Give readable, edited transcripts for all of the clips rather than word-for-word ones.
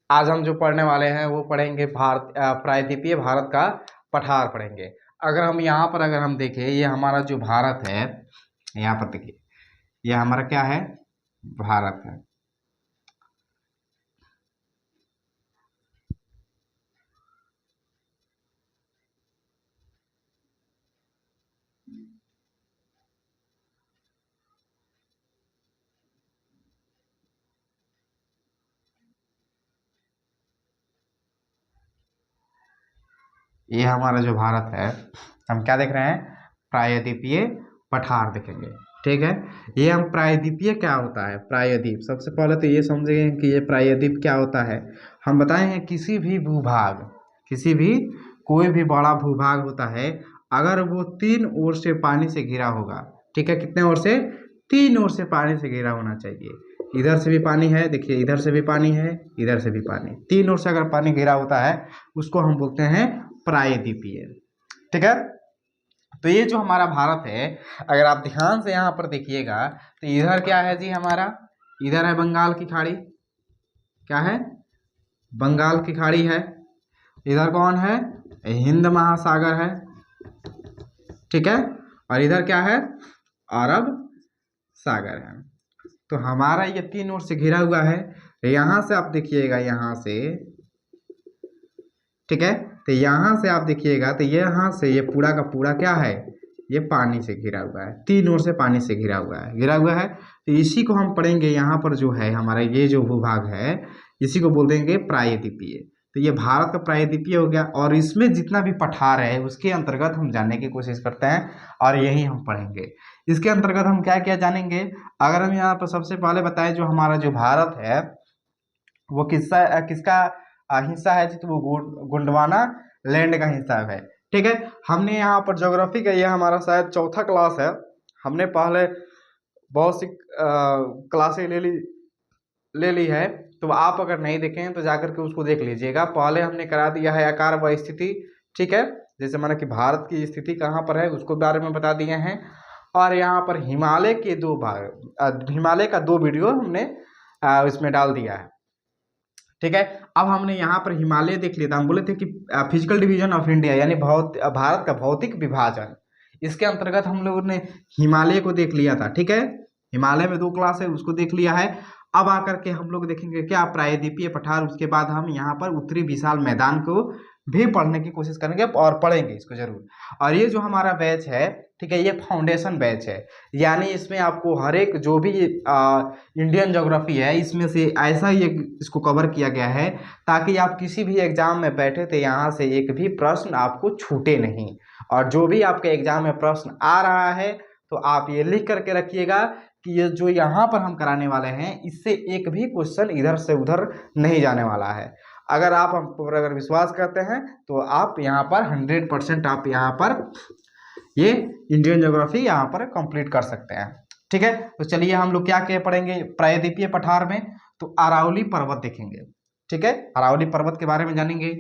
आज हम जो पढ़ने वाले हैं वो पढ़ेंगे प्रायद्वीपीय भारत का पठार पढ़ेंगे। अगर हम यहाँ पर अगर हम देखें, ये हमारा जो भारत है, यहाँ पर देखिए, ये हमारा क्या है, भारत है। ये हमारा जो भारत है, हम क्या देख रहे हैं, प्रायद्वीपीय पठार देखेंगे। ठीक है, ये हम प्रायद्वीपीय क्या होता है, प्रायद्वीप, सबसे पहले तो ये समझेंगे कि ये प्रायद्वीप क्या होता है। हम बताएंगे किसी भी भूभाग, किसी भी कोई भी बड़ा भूभाग होता है, अगर वो तीन ओर से पानी से घिरा होगा, ठीक है, कितने ओर से, तीन ओर से पानी से घिरा होना चाहिए। इधर से भी पानी है, देखिए इधर से भी पानी है, इधर से भी पानी, तीन ओर से अगर पानी घिरा होता है उसको हम बोलते हैं प्रायद्वीपीय। ठीक है, तो ये जो हमारा भारत है, अगर आप ध्यान से यहाँ पर देखिएगा तो इधर क्या है जी हमारा, इधर है बंगाल की खाड़ी, क्या है, बंगाल की खाड़ी है। इधर कौन है, हिंद महासागर है। ठीक है, और इधर क्या है, अरब सागर है। तो हमारा ये तीन ओर से घिरा हुआ है। यहाँ से आप देखिएगा, यहाँ से, ठीक है, तो यहाँ से आप देखिएगा तो ये यहाँ से ये पूरा का पूरा क्या है, ये पानी से घिरा हुआ है, तीन ओर से पानी से घिरा हुआ है, घिरा हुआ है। तो इसी को हम पढ़ेंगे, यहाँ पर जो है हमारा ये जो भूभाग है, इसी को बोल देंगे प्रायद्वीपीय। तो ये भारत का प्रायद्वीपीय हो गया, और इसमें जितना भी पठार है उसके अंतर्गत हम जानने की कोशिश करते हैं, और यही हम पढ़ेंगे। इसके अंतर्गत हम क्या क्या जानेंगे, अगर हम यहाँ पर सबसे पहले बताएं, जो हमारा जो भारत है वो किसका हिस्सा है जी, तो वो गोंडवाना लैंड का हिस्सा है। ठीक है, हमने यहाँ पर ज्योग्राफी का, ये हमारा शायद चौथा क्लास है, हमने पहले बहुत सी क्लासें ले ली है, तो आप अगर नहीं देखें तो जाकर के उसको देख लीजिएगा। पहले हमने करा दिया है आकार व स्थिति, ठीक है, जैसे माना कि भारत की स्थिति कहाँ पर है उसको बारे में बता दिए हैं। और यहाँ पर हिमालय के दो भाग, हिमालय का दो वीडियो हमने इसमें डाल दिया है। ठीक है, अब हमने यहाँ पर हिमालय देख लिया था, हम बोले थे कि फिजिकल डिवीजन ऑफ इंडिया, यानी भारत का भौतिक विभाजन, इसके अंतर्गत हम लोगों ने हिमालय को देख लिया था। ठीक है, हिमालय में दो क्लास है, उसको देख लिया है। अब आकर के हम लोग देखेंगे क्या, प्रायद्वीपीय पठार, उसके बाद हम यहाँ पर उत्तरी विशाल मैदान को भी पढ़ने की कोशिश करेंगे, और पढ़ेंगे इसको जरूर। और ये जो हमारा बैच है, ठीक है, ये फाउंडेशन बैच है, यानी इसमें आपको हर एक जो भी इंडियन ज्योग्राफी है इसमें से ऐसा ही इसको कवर किया गया है, ताकि आप किसी भी एग्जाम में बैठे तो यहाँ से एक भी प्रश्न आपको छूटे नहीं। और जो भी आपके एग्जाम में प्रश्न आ रहा है तो आप ये लिख करके रखिएगा कि ये जो यहाँ पर हम कराने वाले हैं इससे एक भी क्वेश्चन इधर से उधर नहीं जाने वाला है। अगर आप हम पर अगर विश्वास करते हैं तो आप यहाँ पर 100% आप यहाँ पर ये इंडियन ज्योग्राफी यहाँ पर कंप्लीट कर सकते हैं। ठीक है, तो चलिए हम लोग क्या क्या पढ़ेंगे प्रायद्वीपीय पठार में, तो अरावली पर्वत देखेंगे। ठीक है, अरावली पर्वत के बारे में जानेंगे,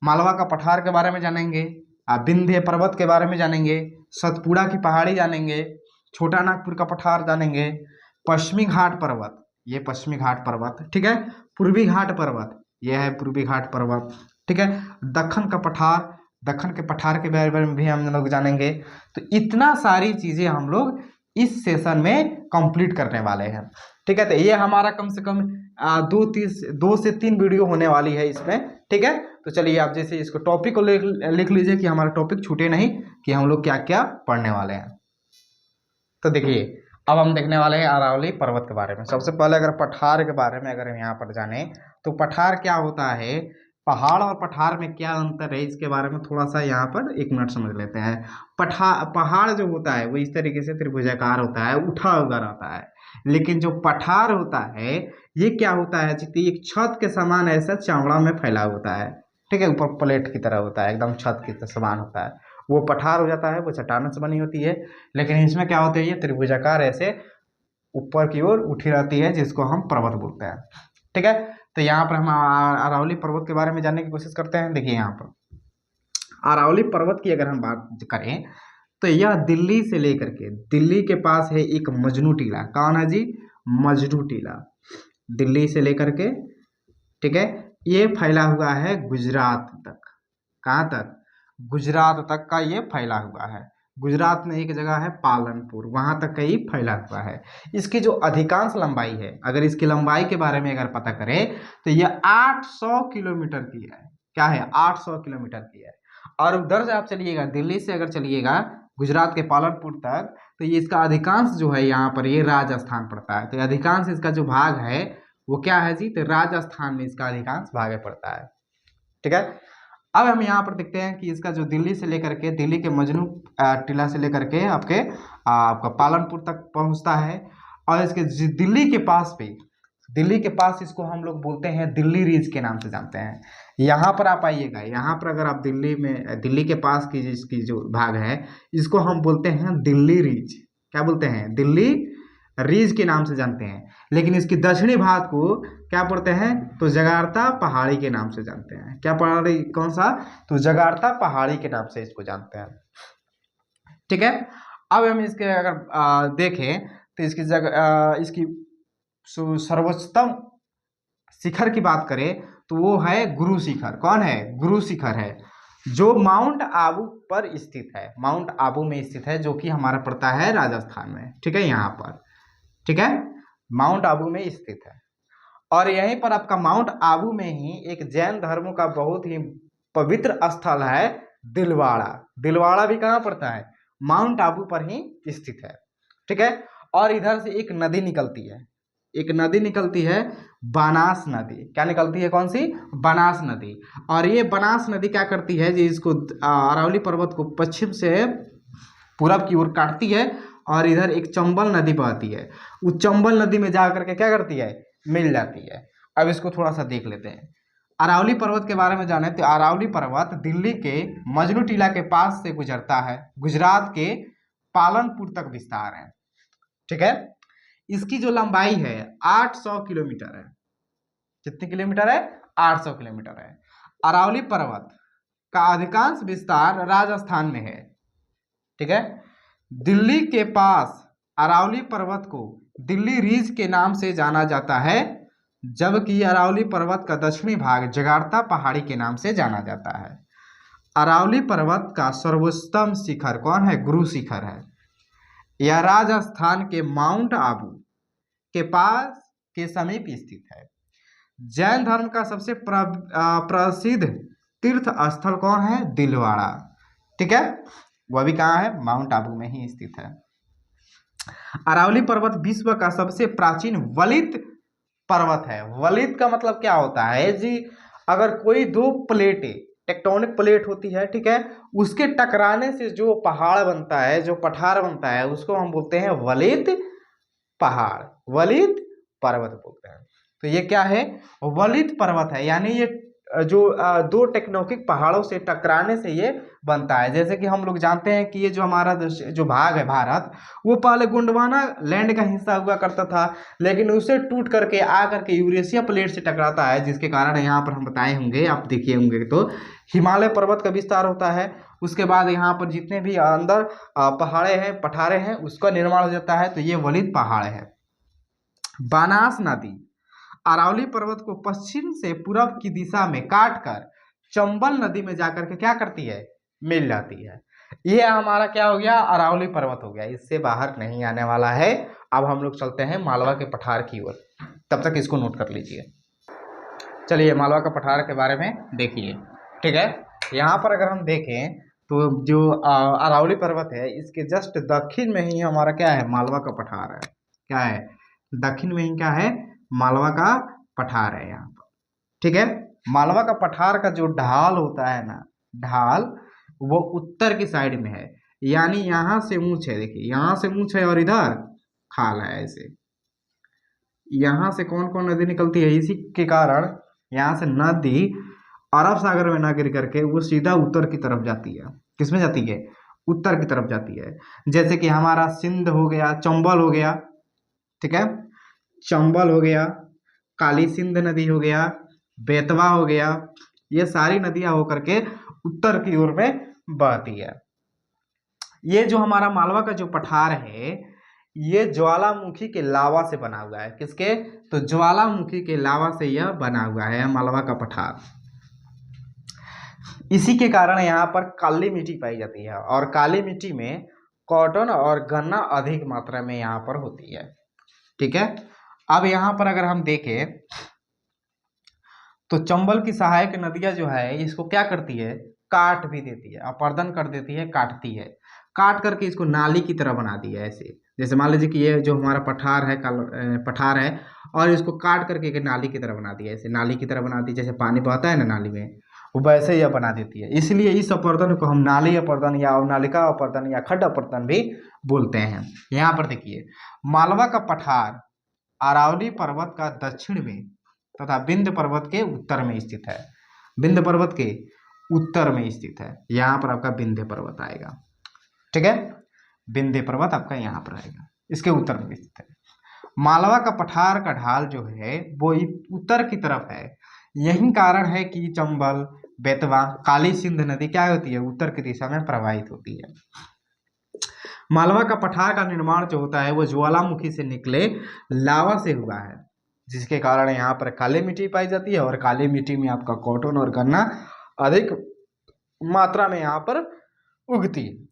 मालवा का पठार के बारे में जानेंगे, विंध्य पर्वत के बारे में जानेंगे, सतपुड़ा की पहाड़ी जानेंगे, छोटा नागपुर का पठार जानेंगे, पश्चिमी घाट पर्वत, ये पश्चिमी घाट पर्वत, ठीक है, पूर्वी घाट पर्वत, यह है पूर्वी घाट पर्वत, ठीक है, दक्कन का पठार, दक्कन के पठार के बारे में भी हम लोग जानेंगे। तो इतना सारी चीजें हम लोग इस सेशन में कंप्लीट करने वाले हैं। ठीक है, तो ये हमारा कम से कम 2 से 3 वीडियो होने वाली है इसमें। ठीक है, तो चलिए आप जैसे इसको टॉपिक को लिख लीजिए कि हमारा टॉपिक छूटे नहीं, कि हम लोग क्या क्या पढ़ने वाले हैं। तो देखिए, अब हम देखने वाले हैं अरावली पर्वत के बारे में। सबसे पहले अगर पठार के बारे में अगर हम यहाँ पर जाने, तो पठार क्या होता है, पहाड़ और पठार में क्या अंतर है, इसके बारे में थोड़ा सा यहाँ पर 1 मिनट समझ लेते हैं। पहाड़ जो होता है वो इस तरीके से त्रिभुजाकार होता है, उठा हुआ रहता है, लेकिन जो पठार होता है ये क्या होता है, एक छत के समान ऐसा चौड़ा में फैला होता है। ठीक है, ऊपर प्लेट की तरह होता है, एकदम छत के समान होता है, वो पठार हो जाता है, वो चट्टानों से बनी होती है। लेकिन इसमें क्या होता है, ये त्रिभुजाकार ऐसे ऊपर की ओर उठी रहती है, जिसको हम पर्वत बोलते हैं। ठीक है, तो यहाँ पर हम अरावली पर्वत के बारे में जानने की कोशिश करते हैं। देखिए, यहाँ पर अरावली पर्वत की अगर हम बात करें तो यह दिल्ली से लेकर के, दिल्ली के पास है एक मजनू टीला, कौन है जी, मजनू टीला, दिल्ली से लेकर के, ठीक है, ये फैला हुआ है गुजरात तक। कहाँ तक? गुजरात तक का ये फैला हुआ है। गुजरात में एक जगह है पालनपुर, वहां तक का ये फैला हुआ है। इसकी जो अधिकांश लंबाई है, अगर इसकी लंबाई के बारे में अगर पता करें तो ये 800 किलोमीटर की है। क्या है? 800 किलोमीटर की है। और उधर से आप चलिएगा, दिल्ली से अगर चलिएगा गुजरात के पालनपुर तक, तो ये इसका अधिकांश जो है यहाँ पर ये राजस्थान पड़ता है। तो अधिकांश इसका जो भाग है वो क्या है जी? तो राजस्थान में इसका अधिकांश भाग पड़ता है। ठीक है। अब हम यहाँ पर देखते हैं कि इसका जो दिल्ली से लेकर के, दिल्ली के मजनू टीला से लेकर के आपका पालनपुर तक पहुँचता है। और इसके दिल्ली के पास पे, दिल्ली के पास इसको हम लोग बोलते हैं दिल्ली रीज के नाम से जानते हैं। यहाँ पर आप आइएगा, यहाँ पर अगर आप दिल्ली में, दिल्ली के पास की जिसकी जो भाग है इसको हम बोलते हैं दिल्ली रीज। क्या बोलते हैं? दिल्ली रीज के नाम से जानते हैं। लेकिन इसकी दक्षिणी भाग को क्या बोलते हैं? तो जगार्ता पहाड़ी के नाम से जानते हैं। क्या पहाड़ी? कौन सा? तो जगार्ता पहाड़ी के नाम से इसको जानते हैं। ठीक है। अब हम इसके अगर देखें तो इसकी जगह इसकी सर्वोच्चतम शिखर की बात करें तो वो है गुरु शिखर। कौन है? गुरु शिखर है, जो माउंट आबू पर स्थित है। माउंट आबू में स्थित है, जो कि हमारा पड़ता है राजस्थान में। ठीक है, यहाँ पर। ठीक है, माउंट आबू में स्थित है। और यहीं पर आपका माउंट आबू में ही एक जैन धर्मों का बहुत ही पवित्र स्थल है दिलवाड़ा। दिलवाड़ा भी कहाँ पड़ता है? माउंट आबू पर ही स्थित है। ठीक है। और इधर से एक नदी निकलती है, एक नदी निकलती है बनास नदी। क्या निकलती है? कौन सी? बनास नदी। और ये बनास नदी क्या करती है जी? इसको अरावली पर्वत को पश्चिम से पूरब की ओर काटती है और इधर एक चंबल नदी बहती है। उस चंबल नदी में जा करके क्या करती है? मिल जाती है। अब इसको थोड़ा सा देख लेते हैं। अरावली पर्वत के बारे में जाने तो अरावली पर्वत दिल्ली के मजनू टीला के पास से गुजरता है, गुजरात के पालनपुर तक विस्तार है। ठीक है। इसकी जो लंबाई है 800 किलोमीटर है। कितने किलोमीटर है? 800 किलोमीटर है। अरावली पर्वत का अधिकांश विस्तार राजस्थान में है। ठीक है। दिल्ली के पास अरावली पर्वत को दिल्ली रीज के नाम से जाना जाता है, जबकि अरावली पर्वत का दक्षिणी भाग जगार्ता पहाड़ी के नाम से जाना जाता है। अरावली पर्वत का सर्वोच्चतम शिखर कौन है? गुरु शिखर है। यह राजस्थान के माउंट आबू के पास के समीप स्थित है। जैन धर्म का सबसे प्रसिद्ध तीर्थ स्थल कौन है? दिलवाड़ा। ठीक है, वह भी कहाँ है? माउंट आबू में ही स्थित है। अरावली पर्वत विश्व का सबसे प्राचीन वलित पर्वत है। वलित का मतलब क्या होता है जी? अगर कोई दो प्लेटें, टेक्टोनिक प्लेट होती है, ठीक है, उसके टकराने से जो पहाड़ बनता है, जो पठार बनता है, उसको हम बोलते हैं वलित पहाड़, वलित पर्वत बोलते हैं। तो ये क्या है? वलित पर्वत है। यानी ये जो दो टेक्टोनिक पहाड़ों से टकराने से ये बनता है। जैसे कि हम लोग जानते हैं कि ये जो हमारा जो भाग है भारत, वो पहले गोंडवाना लैंड का हिस्सा हुआ करता था, लेकिन उसे टूट करके आ करके यूरेशिया प्लेट से टकराता है, जिसके कारण यहाँ पर हम बताए होंगे, आप देखिए होंगे तो हिमालय पर्वत का विस्तार होता है। उसके बाद यहाँ पर जितने भी अंदर पहाड़े हैं, पठारे हैं, उसका निर्माण हो जाता है। तो ये वलित पहाड़ है। बनास नदी अरावली पर्वत को पश्चिम से पूरब की दिशा में काटकर चंबल नदी में जाकर के क्या करती है? मिल जाती है। ये हमारा क्या हो गया? अरावली पर्वत हो गया। इससे बाहर नहीं आने वाला है। अब हम लोग चलते हैं मालवा के पठार की ओर, तब तक इसको नोट कर लीजिए। चलिए मालवा का पठार के बारे में देखिए। ठीक है, यहाँ पर अगर हम देखें तो जो अरावली पर्वत है, इसके जस्ट दक्षिण में ही हमारा क्या है? मालवा का पठार है। क्या है? दक्षिण में ही क्या है? मालवा का पठार है यहाँ पर। ठीक है, मालवा का पठार का जो ढाल होता है ना, ढाल, वो उत्तर की साइड में है। यानी यहाँ से ऊंच है, देखिए यहाँ से ऊंच है और इधर खाल है। ऐसे यहाँ से कौन कौन नदी निकलती है? इसी के कारण यहाँ से नदी अरब सागर में ना गिर करके वो सीधा उत्तर की तरफ जाती है। किस में जाती है? उत्तर की तरफ जाती है। जैसे कि हमारा सिंध हो गया, चंबल हो गया, ठीक है, चंबल हो गया, काली सिंध नदी हो गया, बेतवा हो गया, ये सारी नदियां होकर के उत्तर की ओर में बहती है। ये जो हमारा मालवा का जो पठार है, ये ज्वालामुखी के लावा से बना हुआ है। किसके? तो ज्वालामुखी के लावा से यह बना हुआ है मालवा का पठार। इसी के कारण यहाँ पर काली मिट्टी पाई जाती है और काली मिट्टी में कॉटन और गन्ना अधिक मात्रा में यहाँ पर होती है। ठीक है। अब यहाँ पर अगर हम देखें तो चंबल की सहायक नदियां जो है इसको क्या करती है? काट भी देती है, अपर्दन कर देती है, काटती है। काट करके इसको नाली की तरह बना दी है ऐसे। जैसे मान लीजिए कि ये जो हमारा पठार है पठार है और इसको काट करके एक नाली की तरह बना दिया, ऐसे नाली की तरह बना दी। जैसे पानी बहता है ना नाली में, वो वैसे ही बना देती है। इसलिए इस अपर्दन को हम नाली अपर्दन या अवनालिका अपर्दन या खड्ड अपर्दन भी बोलते हैं। यहाँ पर देखिए, मालवा का पठार अरावली पर्वत का दक्षिण में तथा विंध्य पर्वत के उत्तर में स्थित है। विंध्य पर्वत के उत्तर में स्थित है। यहाँ पर आपका विंध्य पर्वत आएगा। ठीक है, विंध्य पर्वत आपका यहाँ पर आएगा, इसके उत्तर में स्थित है। मालवा का पठार का ढाल जो है वो उत्तर की तरफ है। यही कारण है कि चंबल, बेतवा, काली सिंध नदी क्या होती है? उत्तर की दिशा में प्रवाहित होती है। मालवा का पठार का निर्माण जो होता है वो ज्वालामुखी से निकले लावा से हुआ है, जिसके कारण यहाँ पर काली मिट्टी पाई जाती है और काली मिट्टी में आपका कॉटन और गन्ना अधिक मात्रा में यहाँ पर उगती है।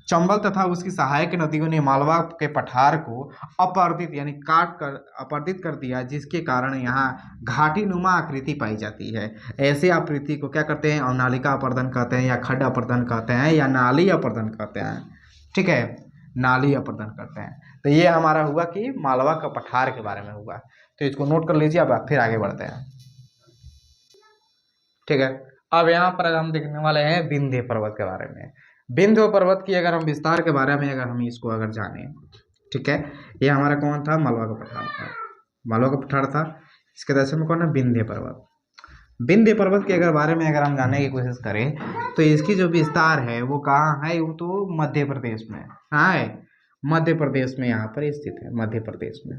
चंबल तथा उसकी सहायक नदियों ने मालवा के पठार को अपर्दित यानी काट कर अपर्दित कर दिया, जिसके कारण यहाँ घाटी नुमा आकृति पाई जाती है। ऐसे आकृति को क्या कहते हैं? अवनालिका अपर्दन कहते हैं या खड्ड अपर्दन कहते हैं या नाली अपर्दन कहते हैं। ठीक है, नाली अपर्दन करते हैं। तो ये हमारा हुआ कि मालवा का पठार के बारे में हुआ, तो इसको नोट कर लीजिए। अब फिर आगे बढ़ते हैं। ठीक है, अब यहाँ पर हम देखने वाले हैं विंध्य पर्वत के बारे में। विंध्य पर्वत की अगर हम विस्तार के बारे में अगर हम इसको अगर जाने, ठीक है, ये हमारा कौन था? मालवा का पठार था। मालवा का पठार था, इसके दक्षिण में कौन है? विंध्य पर्वत। विंध्य पर्वत के अगर बारे में अगर हम जानने की कोशिश करें तो इसकी जो विस्तार है वो कहाँ है? वो तो मध्य प्रदेश में है। मध्य प्रदेश में यहाँ पर स्थित है, मध्य प्रदेश में।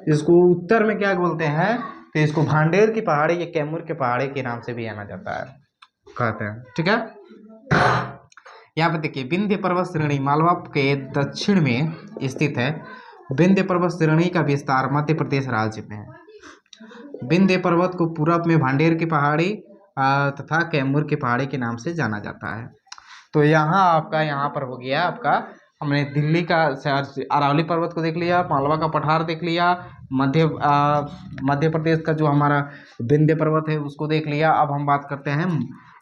इसको उत्तर में क्या बोलते हैं? तो इसको भांडेर की पहाड़ी या कैमूर के पहाड़ी के नाम से भी जाना जाता है, कहते हैं। ठीक है, यहाँ पे देखिए विंध्य पर्वत श्रेणी मालवा के दक्षिण में स्थित है। विंध्य पर्वत श्रेणी का विस्तार मध्य प्रदेश राज्य में है। विंध्य पर्वत को पूरब में भांडेर की पहाड़ी तथा कैमूर की पहाड़ी के नाम से जाना जाता है। तो यहाँ आपका यहाँ पर हो गया आपका, हमने दिल्ली का अरावली पर्वत को देख लिया, मालवा का पठार देख लिया, मध्य प्रदेश का जो हमारा विंध्य पर्वत है उसको देख लिया। अब हम बात करते हैं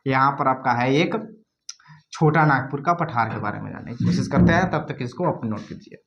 यहाँ पर आपका है एक छोटा नागपुर का पठार के बारे में जानने की कोशिश करते हैं। तब तक इसको अपने नोट कीजिए।